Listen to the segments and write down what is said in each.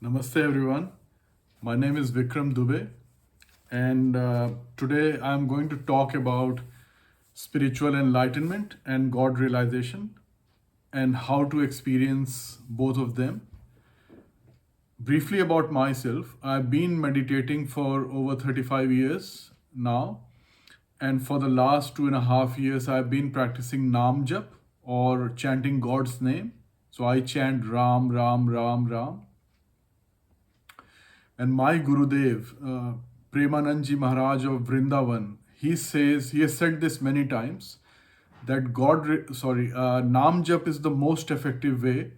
Namaste everyone. My name is Vikram Dubey, and today I am going to talk about spiritual enlightenment and God realization and how to experience both of them. Briefly about myself, I've been meditating for over 35 years now, and for the last 2.5 years, I've been practicing NaamJap or chanting God's name. So I chant Ram, Ram, Ram, Ram. And my Gurudev, Premanandji Maharaj of Vrindavan, he has said this many times that Naam Jap is the most effective way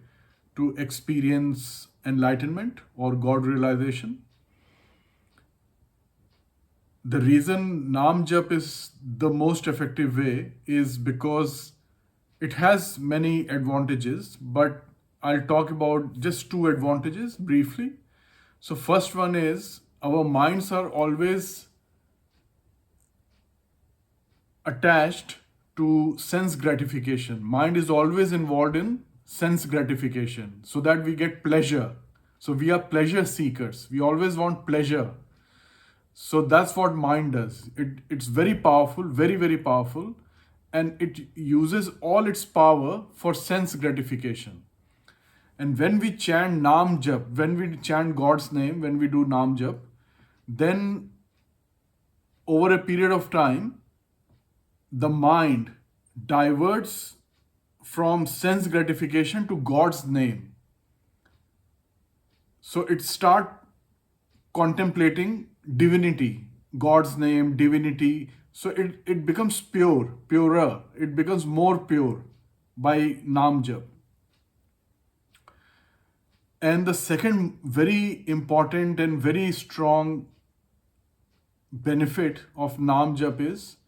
to experience enlightenment or God realization. The reason Naam Jap is the most effective way is because it has many advantages, but I'll talk about just two advantages briefly. So, first one is our minds are always attached to sense gratification. Mind is always involved in sense gratification so that we get pleasure. So, we are pleasure seekers. We always want pleasure. So, that's what mind does. It's very powerful, very, very powerful, and it uses all its power for sense gratification. And when we chant Naam Jap, when we chant God's name, when we do Naam Jap, then over a period of time, the mind diverts from sense gratification to God's name. So it start contemplating divinity, God's name, divinity. So it becomes purer. It becomes more pure by Naam Jap. And the second very important and very strong benefit of Naam Jap is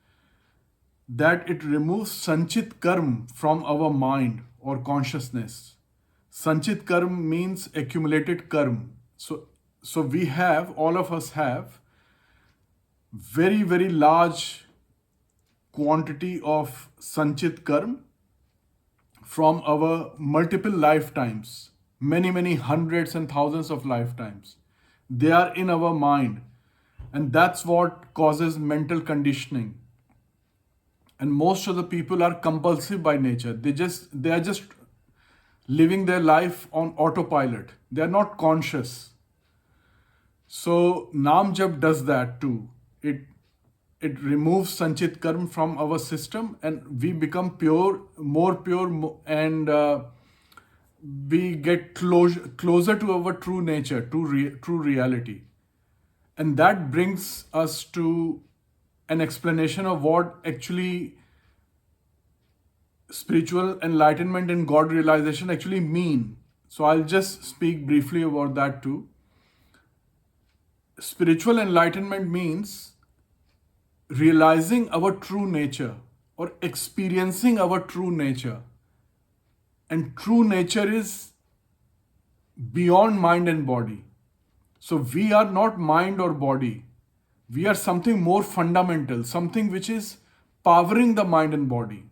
that it removes Sanchit Karm from our mind or consciousness. Sanchit Karm means accumulated karm. So we have, all of us have, very, very large quantity of Sanchit Karm from our multiple lifetimes, many hundreds and thousands of lifetimes. They are in our mind, and that's what causes mental conditioning. And most of the people are compulsive by nature. They are just living their life on autopilot. They are not conscious. So Naam Jap does that too. It removes Sanchit Karm from our system, and we become pure, more pure, and we get closer to our true nature, true reality. And that brings us to an explanation of what actually spiritual enlightenment and God realization actually mean. So I'll just speak briefly about that too. Spiritual enlightenment means realizing our true nature or experiencing our true nature. And true nature is beyond mind and body. So we are not mind or body. We are something more fundamental, something which is powering the mind and body,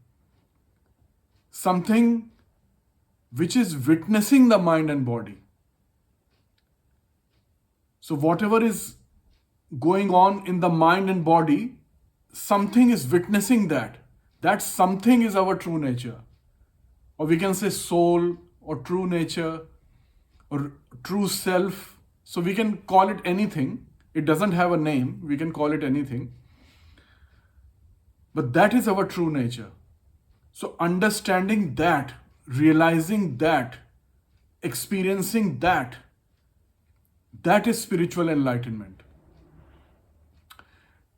something which is witnessing the mind and body. So whatever is going on in the mind and body, something is witnessing that. That something is our true nature. Or we can say soul or true nature or true self. So we can call it anything. It doesn't have a name. We can call it anything. But that is our true nature. So understanding that, realizing that, experiencing that, that is spiritual enlightenment.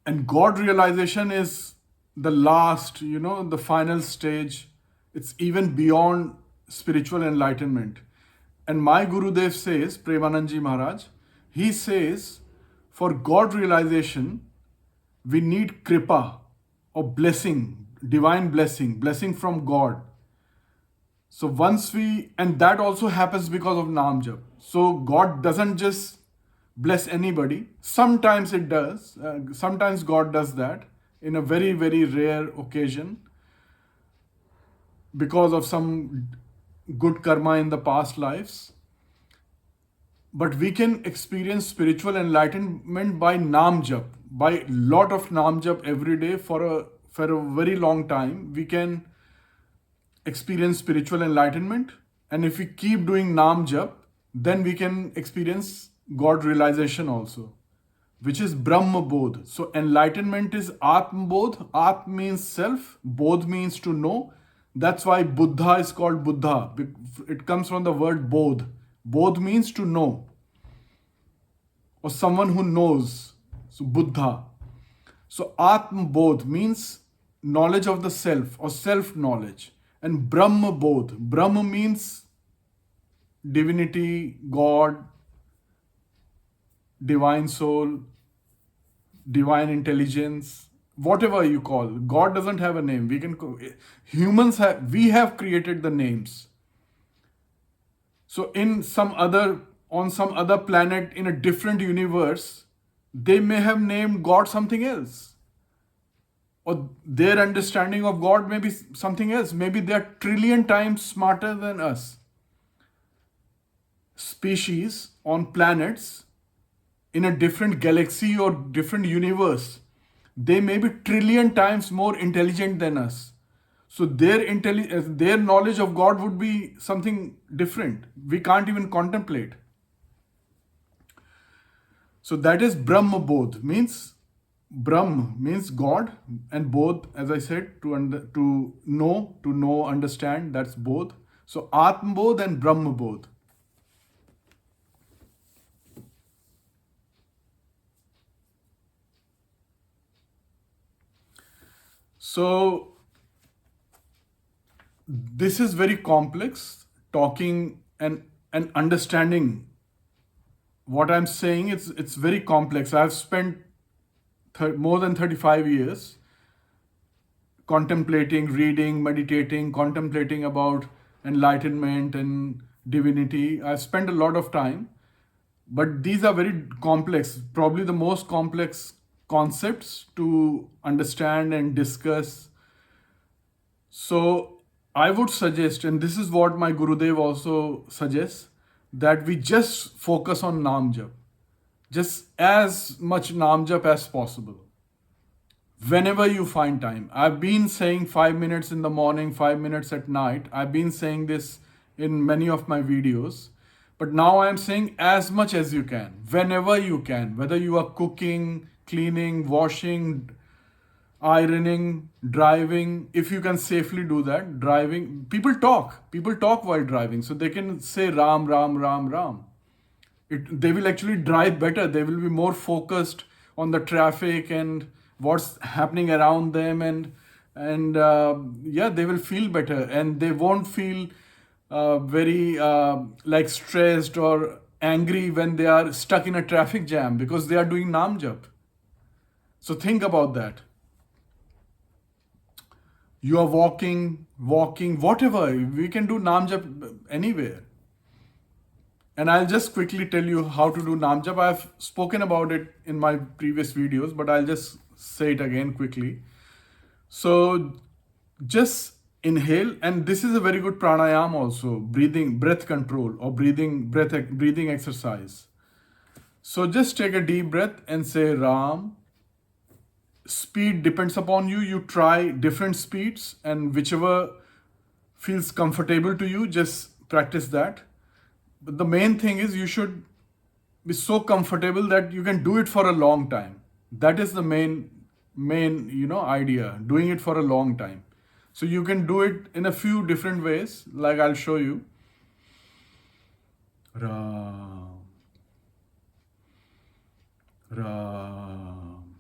And God realization is the last, the final stage. It's even beyond spiritual enlightenment. And my Gurudev says, Premanandji Maharaj, he says, for God realization, we need kripa or blessing, divine blessing from God. So and that also happens because of Naam Jap. So God doesn't just bless anybody. Sometimes it does. Sometimes God does that in a very, very rare occasion because of some good karma in the past lives. But we can experience spiritual enlightenment by NaamJap, by lot of NaamJap every day for a very long time. We can experience spiritual enlightenment, and if we keep doing NaamJap, then we can experience God realization also, which is Brahma Bodh. So enlightenment is Atma Bodh. Atma means self, Bodh means to know. That's why Buddha is called Buddha. It comes from the word Bodh. Bodh means to know, or someone who knows. So Buddha. So Atma Bodh means knowledge of the self or self knowledge. And Brahma Bodh. Brahma means divinity, God, divine soul, divine intelligence, whatever you call. God doesn't have a name. We have created the names. So on some other planet in a different universe, they may have named God something else. Or their understanding of God may be something else. Maybe they are trillion times smarter than us. Species on planets in a different galaxy or different universe, they may be trillion times more intelligent than us. So their knowledge of God would be something different. We can't even contemplate. So that is Brahma Bodh, means Brahm means God, and Bodh, as I said, to know, understand. That's Bodh. So Atma Bodh and Brahma Bodh. So this is very complex. Talking and understanding what I'm saying, it's very complex. I've spent more than 35 years contemplating, reading, meditating, contemplating about enlightenment and divinity. I've spent a lot of time, but these are very complex, probably the most complex concepts to understand and discuss. So I would suggest, and this is what my Gurudev also suggests, that we just focus on NaamJap, just as much NaamJap as possible. Whenever you find time. I've been saying 5 minutes in the morning, 5 minutes at night. I've been saying this in many of my videos. But now I'm saying as much as you can, whenever you can, whether you are cooking, cleaning, washing, ironing, driving, if you can safely do that. Driving, people talk while driving, so they can say Ram, Ram, Ram, Ram. They will actually drive better. They will be more focused on the traffic and what's happening around them, and they will feel better, and they won't feel very like stressed or angry when they are stuck in a traffic jam because they are doing NaamJap. So think about that. You are walking, whatever. We can do NaamJap anywhere. And I'll just quickly tell you how to do NaamJap. I've spoken about it in my previous videos, but I'll just say it again quickly. So just inhale, and this is a very good pranayam also, breath control, or breathing exercise. So just take a deep breath and say Ram. Speed depends upon you. You try different speeds, and whichever feels comfortable to you, just practice that. But the main thing is you should be so comfortable that you can do it for a long time. That is the main idea, doing it for a long time. So you can do it in a few different ways, like I'll show you. Ram, Ram,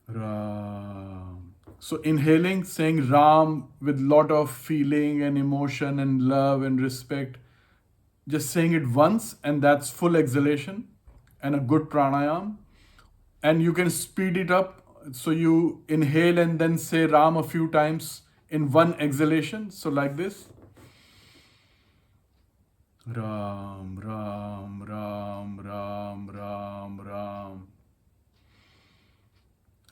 Ram. So inhaling, saying Ram with lot of feeling and emotion and love and respect. Just saying it once, and that's full exhalation and a good pranayam. And you can speed it up. So you inhale and then say Ram a few times in one exhalation. So like this. Ram, Ram, Ram, Ram, Ram, Ram.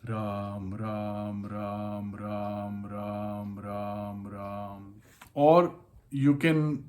Ram, Ram, Ram, Ram, Ram, Ram, Ram. Or you can